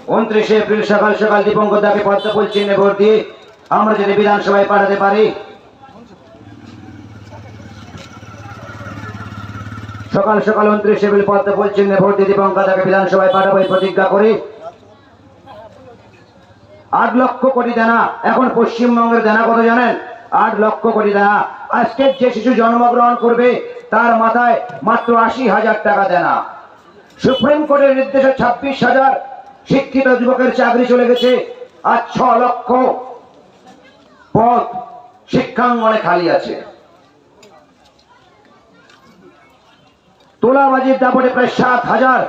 29 April সকাল সকাল দীপঙ্কর দাকে পদ্মফুল চিহ্নে ভোট দিয়ে আমরা যদি বিধানসভায় পাঠাতে পারি, সকাল সকাল 29 এপ্রিল পদ্মফুল চিহ্নে ভোট দিয়ে দীপঙ্কর দাকে বিধানসভায় পাঠাবো প্রতিজ্ঞা করি। 8 লক্ষ কোটি দেনা, এখন পশ্চিমবঙ্গের দেনা কত জানেন? 8 লক্ষ কোটি দেনা। আজকে যে শিশু জন্মগ্রহণ করবে তার মাথায় মাত্র 80,000 টাকা দেনা। সুপ্রিম কোর্টের নির্দেশে 26,000 শিক্ষিত যুবকের চাকরি চলে গেছে, আর 6 লক্ষ পদ শিক্ষাঙ্গনে খালি আছে। তোলাবাজির দাপটে প্রায় 7,000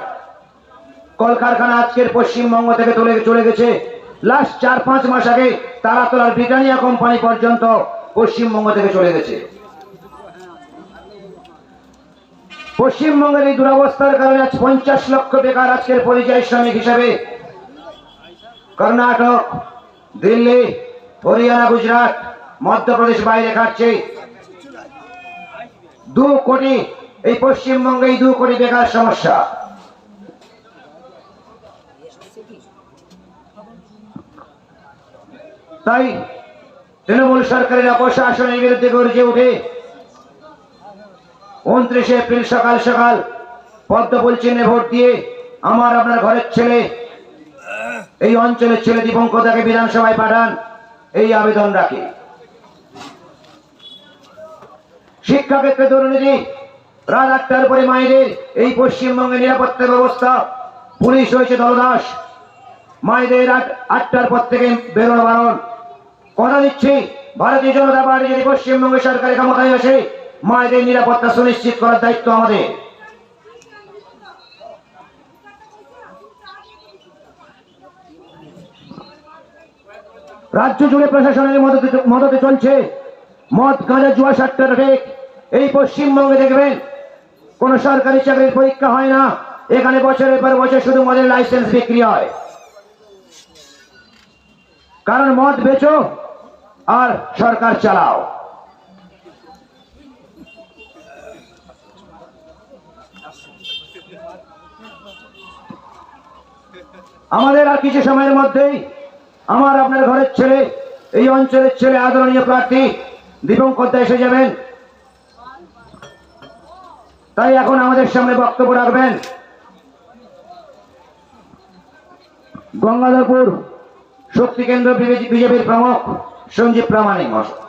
কলকারখানা আজকের পশ্চিমবঙ্গ থেকে চলে গেছে। লাস্ট 4-5 মাস আগে তারা তোলার ব্রিটানিয়া কোম্পানি পর্যন্ত পশ্চিমবঙ্গ থেকে চলে গেছে। পশ্চিমবঙ্গের এই দুরবস্থার কারণে আজ 50 লক্ষ বেকার আজকের পরিযায়ী শ্রমিক হিসেবে কর্ণাটক, দিল্লি, হরিয়ানা, গুজরাট, মধ্যপ্রদেশ বাইরে খাটছে। 2 কোটি এই পশ্চিমবঙ্গে 2 কোটি বেকার সমস্যা। তাই তৃণমূল সরকারের অপশাসনের বিরুদ্ধে গর্জে উঠে 29 এপ্রিল সকাল সকাল পদ্মফুল চিহ্নে ভোট দিয়ে আমার আপনার ঘরের ছেলে, এই অঞ্চলের ছেলে দীপঙ্কর দাকে বিধানসভায় পাঠান, এই আবেদন রাখি। শিক্ষাক্ষেত্রে দুর্নীতি, রাত 8টার পরে মায়েদের এই পশ্চিমবঙ্গের নিরাপত্তা ব্যবস্থা, পুলিশ হয়েছে দলদাস। মায়েদের রাত 8টার পর থেকে বেরোনো বারণ। কথা দিচ্ছি, ভারতীয় জনতা পার্টি যদি পশ্চিমবঙ্গের সরকারি ক্ষমতায় আসে, মায়েদের নিরাপত্তা সুনিশ্চিত করার দায়িত্ব আমাদের। রাজ্য জুড়ে প্রশাসনের মদতে চলছে মদ, গাঁজা, জুয়া, সাট্টা ঠেক। এই পশ্চিমবঙ্গে দেখবেন কোন সরকারি চাকরির পরীক্ষা হয় না, এখানে বছরের পর বছর শুধু মদের লাইসেন্স বিক্রি হয়। কারণ মদ বেচো আর সরকার চালাও। আমাদের আর কিছু সময়ের মধ্যেই আমার আপনার ঘরের ছেলে, এই অঞ্চলের ছেলে, আদরণীয় প্রার্থী দীপঙ্কর দা এসে যাবেন। তাই এখন আমাদের সামনে বক্তব্য রাখবেন গঙ্গাধরপুর শক্তি কেন্দ্র বিজেপির প্রমুখ সঞ্জীব প্রামাণিক মহাশয়।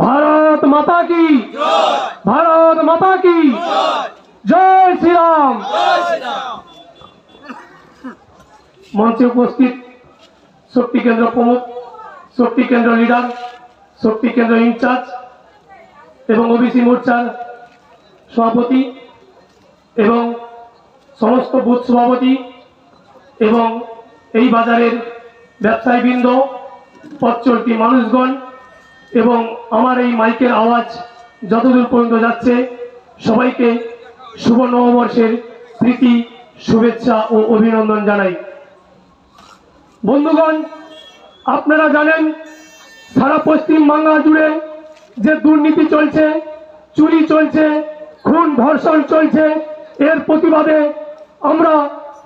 भारत माता की, भारत माता की जय श्री राम। मंचे उपस्थित शक्ति केंद्र प्रमुख, शक्ति केंद्र लिडार, शक्ति केंद्र इनचार्ज एवं ओबीसी मोर्चार सभापति एवं समस्त बुथ सभापति एवं এই বাজারের ব্যবসায়ীবৃন্দ, পথ চলতি মানুষগণ এবং আমার এই মাইকের আওয়াজ যতদূর পর্যন্ত যাচ্ছে সবাইকে শুভ নববর্ষের প্রীতি, শুভেচ্ছা ও অভিনন্দন জানাই। বন্ধুগণ, আপনারা জানেন সারা পশ্চিম বাংলা জুড়ে যে দুর্নীতি চলছে, চুরি চলছে, খুন ধর্ষণ চলছে, এর প্রতিবাদে আমরা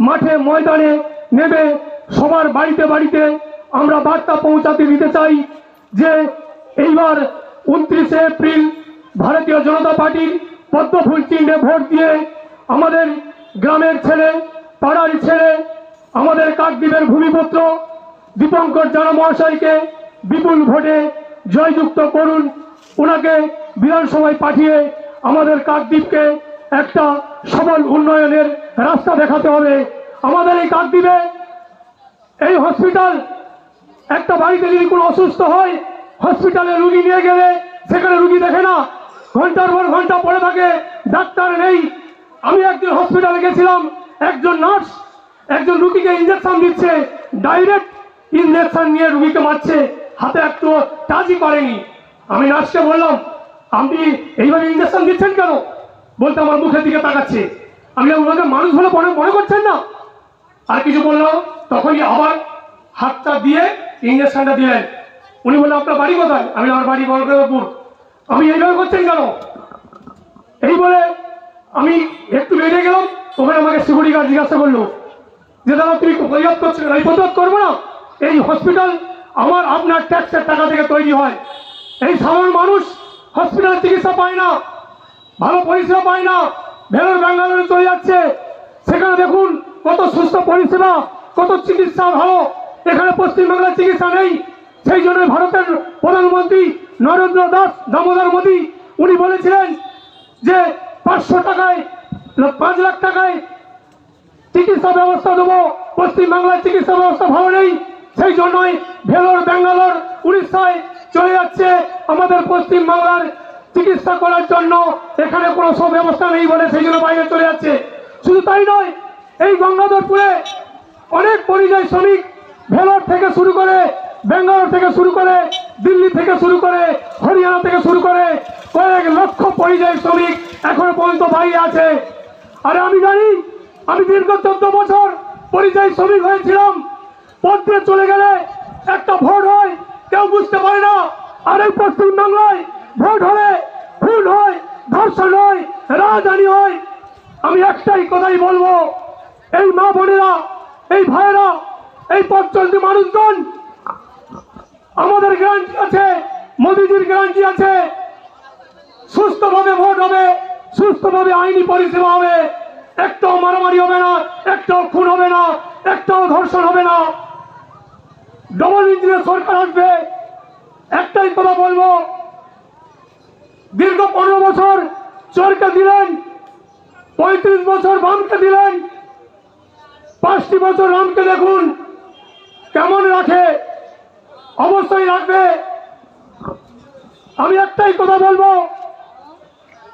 মাঠে ময়দানে নেমে সবার বাড়িতে বাড়িতে আমরা বার্তা পৌঁছাতে দিতে চাই যে এইবার 29 এপ্রিল ভারতীয় জনতা পার্টির পদ্মফুল চিহ্নে ভোট দিয়ে আমাদের গ্রামের ছেলে, পাড়ার ছেলে, আমাদের কাকদ্বীপের ভূমিপুত্র দীপঙ্কর জানা মহাশয়কে বিপুল ভোটে জয়যুক্ত করুন। ওনাকে বিধানসভায় পাঠিয়ে আমাদের কাকদ্বীপকে একটা সবল উন্নয়নের রাস্তা দেখাতে হবে। আমাদের এই কাকদ্বীপে এই হসপিটাল, একটা বাড়িতে যদি কোনো অসুস্থ হয় হসপিটালে রুগী নিয়ে গেলে সেখানে রুগী দেখে না, ঘন্টার পর ঘন্টা পড়ে থাকে, ডাক্তার নেই। আমি একদিন হসপিটালে গেছিলাম, একজন নার্স একজন রুগীকে ইঞ্জেকশন দিচ্ছে, ডাইরেক্ট ইঞ্জেকশন নিয়ে রুগীকে মারছে, হাতে একটু টাচই করেনি। আমি নার্সকে বললাম, আপনি এইভাবে ইঞ্জেকশন দিচ্ছেন কেন? বলতে আমার মুখের দিকে তাকাচ্ছে। আমি ওনাকে মানুষ বলে মনে করছেন না? আর কিছু বললো, তখনই আবার হাতটা দিয়ে ইঞ্জেকশনটা দিলেন। উনি বললেন, আপনার বাড়ি কোথায়? আমি আমার বাড়ি গঙ্গাধরপুর। আমি এইভাবে করছেন কেন? এই বলে আমি একটু বেরিয়ে গেলাম, ওখানে আমাকে সিকিউরিটি গার্ড জিজ্ঞাসা করলো যে দাদা তুমি প্রতিবাদ করছো কেন? আমি প্রতিবাদ করবো না। এই হসপিটাল আমার আপনার ট্যাক্সের টাকা থেকে তৈরি হয়। এই সাধারণ মানুষ হসপিটালে চিকিৎসা পায় না, ভালো পরিষেবা পায় না, ভেলোর ব্যাঙ্গালোরে চলে যাচ্ছে। সেখানে দেখুন কত সুস্থ পরিষেবা, কত চিকিৎসা ভালো। এখানে পশ্চিমবাংলার চিকিৎসা নেই। সেই জন্য ভারতের প্রধানমন্ত্রী নরেন্দ্র দামোদর মোদী উনি বলেছিলেন যে 500 টাকায় 5 লাখ টাকায় চিকিৎসা ব্যবস্থা দেবো। পশ্চিমবাংলার চিকিৎসা ব্যবস্থা ভালো নেই, সেই জন্যই ভেলোর ব্যাঙ্গালোর উড়িষ্যায় চলে যাচ্ছে আমাদের পশ্চিমবাংলার চিকিৎসা করার জন্য। এখানে কোনো সব ব্যবস্থা নেই বলে সেই জন্য বাইরে চলে যাচ্ছে। শুধু তাই নয়, এই গঙ্গাধরপুরে অনেক পরিযায়ী শ্রমিক ভেলোর থেকে শুরু করে, ব্যাঙ্গালোর থেকে শুরু করে, দিল্লি থেকে শুরু করে, হরিয়ানা থেকে শুরু করে কয়েক লক্ষ পরিযায়ী শ্রমিক এখনো পর্যন্ত বাইরে আছে। আরে আমি জানি, আমি দীর্ঘ 14 বছর পরিযায়ী শ্রমিক হয়েছিলাম। পদ্মে চলে গেলে একটা ভোট হয়, কেউ বুঝতে পারে না। আর এই পশ্চিমবাংলায় ভোট হলে খুন হয়, ধর্ষণ হয়, রাজধানী হয়। আমি একটাই কথাই বলবো, এই মা বোনেরা, এই ভাইয়েরা, এই পথ চলতি মানুষজন, আমাদের গ্যারান্টি আছে, মোদীজির গ্যারান্টি আছে, সুস্থভাবে ভোট হবে, সুস্থভাবে আইনি পরিষেবা হবে, একটাও মারামারি হবে না, একটাও খুন হবে না, একটাও ধর্ষণ হবে না। ডবল ইঞ্জিনের সরকার আসবে। একটাই কথা বলবো, দীর্ঘ 15 বছর চোরকে দিলেন, 35 বছর বামকে দিলেন, 5টি বছর রামকে দেখুন কেমন রাখে, অবশ্যই রাখবে। আমি একটাই কথা বলবো,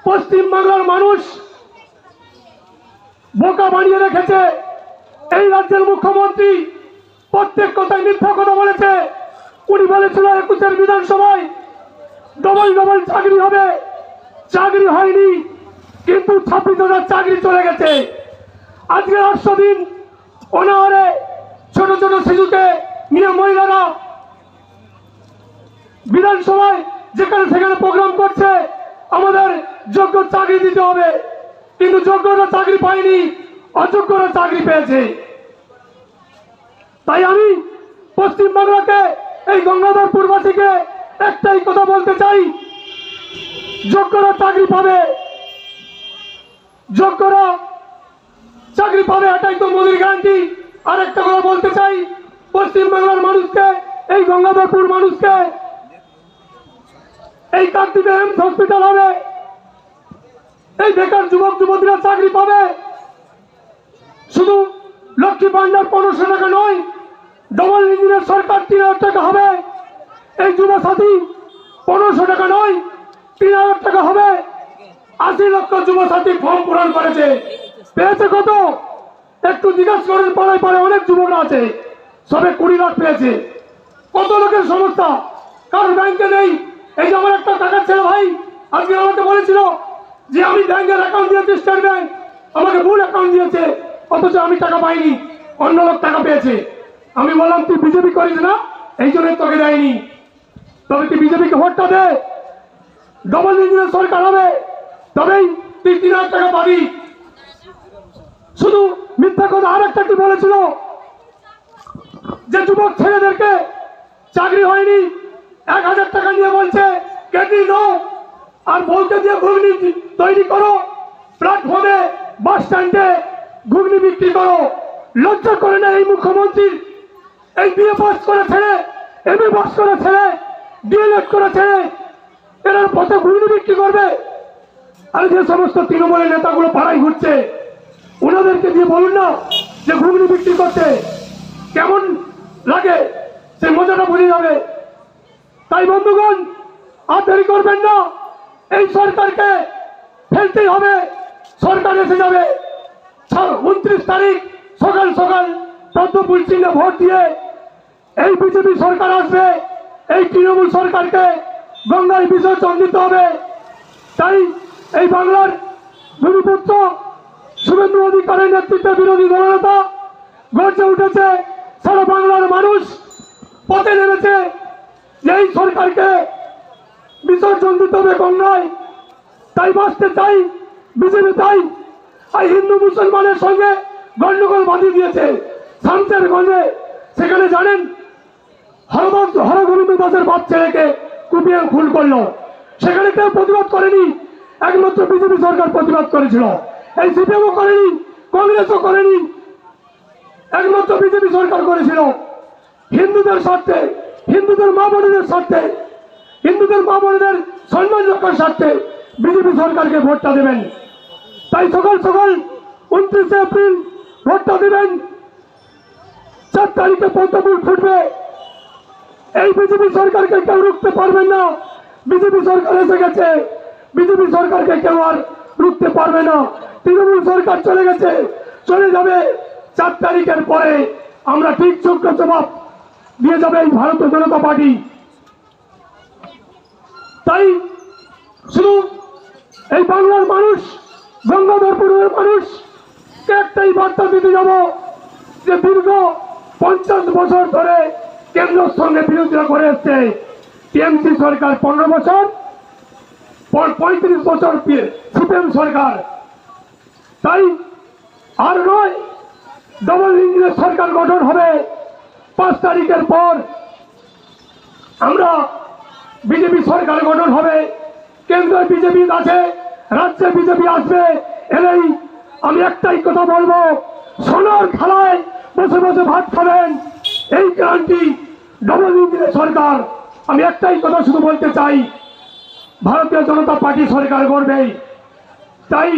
পশ্চিমবাংলার মানুষ বোকা বানিয়ে রেখেছে। এই রাজ্যের মুখ্যমন্ত্রী প্রত্যেক কথায় মিথ্যা কথা বলেছে। উনি বলেছিল 21 বিধানসভায় ডবল চাকরি হবে, চাকরি হয়নি, কিন্তু 26,000 চাকরি চলে গেছে। আজকে 800 দিন অনাহারে ছোট ছোট শিশুকে নিয়ে মহিলারা বিধানসভায় যেখানে সেখানে প্রোগ্রাম করছে আমাদের যোগ্য চাকরি দিতে হবে, কিন্তু যোগ্যরা চাকরি পায়নি, অযোগ্যরা চাকরি পেয়েছে। তাই আমি পশ্চিমবাংলাকে, এই গঙ্গাধরপুরবাসীকে একটাই কথা বলতে চাই, যোগ্যরা চাকরি পাবে, যোগ্যরা চাকরি পাবে, এটাই তো মোদীর গ্যারান্টি। আর একটা কথা বলতে চাই পশ্চিমবাংলার মানুষকে, এই গঙ্গাধরপুর মানুষকে, এই কাকদ্বীপে এমস হসপিটাল হবে, এই বেকার যুবক যুবতীরা চাকরি পাবে। শুধু লক্ষ্মী ভান্ডার 1500 টাকা নয়, ডবল ইঞ্জিনের সরকার 3000 টাকা হবে। এই যুব সাথী 1500 টাকা নয়, 3000 টাকা হবে। 80 লক্ষ যুব সাথী ফর্ম পূরণ করেছে, পেয়েছে কত? একটু জিজ্ঞাসা করেন, পাড়ায় পাড়ায় অনেক যুবকরা আছে, সবে 20 লাখ পেয়েছে। কত লোকের সমস্যা, কারোর ব্যাংকে নেই। এই যে আমার একটা টাকার ছেলে ভাই আজকে আমাকে বলেছিল যে আমি ব্যাংকের অ্যাকাউন্ট দিয়েছি, স্টেট ব্যাংক, আমাকে ভুল অ্যাকাউন্ট দিয়েছে, অথচ আমি টাকা পাইনি, অন্য লোক টাকা পেয়েছে। আমি বললাম তুই বিজেপি করিস না, এই জন্যই তোকে দেয়নি। তবে তুই বিজেপিকে ভোটটা দে, ডবল ইঞ্জিনের সরকার হবে, তবেই তুই 3000 টাকা পাবি। শুধু মিথ্যা কথা। আর একটা কি বলেছিল যে যুবক ছেলেদেরকে চাকরি হয়নি, 1000 টাকা নিয়ে বলছে কেটে নাও, আর বলতে দিয়ে ঘুগনি তৈরি করো, প্ল্যাটফর্মে বাস স্ট্যান্ডে ঘুগনি বিক্রি করো। লজ্জা করে না এই মুখ্যমন্ত্রীর? এই বিএ পাস করে ছেলে, এমএ পাস করে ছেলে, ডিএলএড করে ছেলে, এরা পথে ঘুগনি বিক্রি করবে? আর যে সমস্ত তৃণমূলের নেতাগুলো পাড়ায় ঘুরছে, ওনাদেরকে দিয়ে বলুন না যে ঘুগনি বিক্রি করতে কেমন লাগে, সে মজাটা বুঝে যাবে। তাই বন্ধুগণ, আর দেরি করবেন না, এই সরকারকে ফেলতেই হবে। সরকার এসে যাবে 29 তারিখ সকাল সকাল পদ্মফুল চিহ্নে ভোট দিয়ে এই বিজেপি সরকার আসবে। এই তৃণমূল সরকারকে গঙ্গায় বিসর্জন দিতে হবে। তাই এই বাংলার ভূমিপুত্র শুভেন্দু অধিকারীর নেতৃত্বে বিরোধী দলনেতা গর্জে উঠেছে, সারা বাংলার মানুষ পথে নেমেছে। এই সরকারকে বিসর্জন দিতে হবে গঙ্গায়, তাই বাঁচতে চাই বিজেপি, তাই আর হিন্দু মুসলমানের সঙ্গে গন্ডগোল বাঁধিয়ে দিয়েছে শামসের গঞ্জে। সেখানে জানেন হরগোবিন্দ দাসের বাপ ছেলেকে কুপিয়ে খুন করলো, সেখানে কেউ প্রতিবাদ করেনি, একমাত্র বিজেপি সরকার প্রতিবাদ করেছিল। এই সিপিএমও করেনি, কংগ্রেসও করেনি, একমাত্র বিজেপি সরকার করেছিল। হিন্দুদের স্বার্থে, হিন্দুদের মা বোনেদের স্বার্থে, হিন্দুদের মা বোনেদের সম্মান রক্ষার স্বার্থে বিজেপি সরকারকে ভোটটা দেবেন। তাই সকাল সকাল 29 এপ্রিল ভোটটা দেবেন। 4 তারিখে পদ্মফুল ফুটবে। এই বিজেপি সরকারকে কেউ রুখতে পারবেন না। বিজেপি সরকার এসে গেছে, বিজেপি সরকারকে কেউ আর রুখতে পারবে না। তৃণমূল সরকার চলে গেছে, চলে যাবে। 4 তারিখের পরে আমরা ঠিক যোগ্য জবাব দিয়ে যাবে এই ভারতীয় জনতা পার্টি। তাই শুধু এই বাংলার মানুষ, গঙ্গাধরপুরের মানুষকে একটাই বার্তা দিতে যাব যে দীর্ঘ 50 বছর ধরে কেন্দ্রের সঙ্গে বিরোধিতা করে এসছে টিএমসি সরকার, 15 বছর, 35 বছর সিপিএম সরকার। তাই আর নয়, ডবল ইঞ্জিনের সরকার গঠন হবে 5 তারিখের পর। আমরা বিজেপি সরকার গঠন হবে, কেন্দ্রে বিজেপি আছে, রাজ্যে বিজেপি আসবে। এলেই আমি একটাই কথা বলবো, সোনার থালায় বসে বসে ভাত খাবেন, এই ক্রান্তি ডবল ইঞ্জিনের সরকার। আমি একটাই কথা শুধু বলতে চাই, ভারতীয় জনতা পার্টি সরকার করবেই। তাই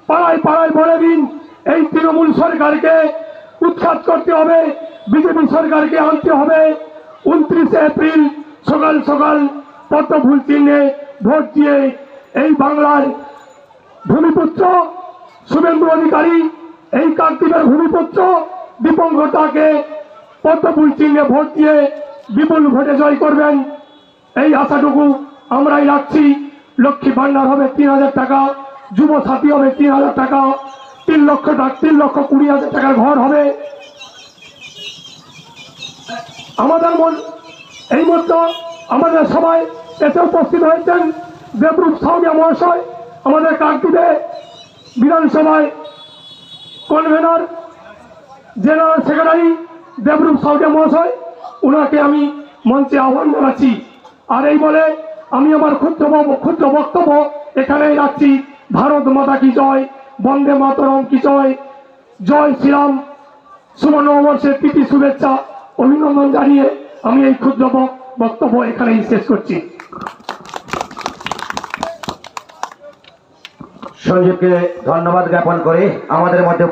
পাড়ায় পাড়ায় বলে দিন, এই তৃণমূল সরকারকে উৎখাত করতে হবে, বিজেপি সরকারকে আনতে হবে। 29 এপ্রিল সকাল সকাল পদ্মফুল চিহ্নে ভোট দিয়ে এই বাংলার ভূমিপুত্র শুভেন্দু অধিকারী, এই কাকদ্বীপের ভূমিপুত্র দীপঙ্করকে পদ্মফুল চিহ্নে ভোট দিয়ে বিপুল ভোটে জয় করবেন, এই আশাটুকু আমরাই রাখছি। লক্ষ্মী ভান্ডার হবে 3000 টাকা, যুব সাথী হবে 3000 টাকা, 3 লক্ষ 20,000 টাকার ঘর হবে। আমাদের এই মধ্যে আমাদের সবাই এতে উপস্থিত হয়েছেন দেবরূপ সাউদিয়া মহাশয়, আমাদের কাকদ্বীপে বিধানসভায় convenor general secretary Debrup Saudia মহাশয়, ওনাকে আমি মঞ্চে আহ্বান জানাচ্ছি। আর এই বলে আমি আমার ক্ষুদ্র বক্তব্য এখানেই রাখছি। ভারত মাতা কি জয়, বন্দে মাতরম কি জয়, জয় শ্রীরাম। শুভ নববর্ষের প্রীতি শুভেচ্ছা অভিনন্দন জানিয়ে আমি এই ক্ষুদ্র বক্তব্য এখানেই শেষ করছি। সঞ্জীবকে ধন্যবাদ জ্ঞাপন করে আমাদের মধ্যে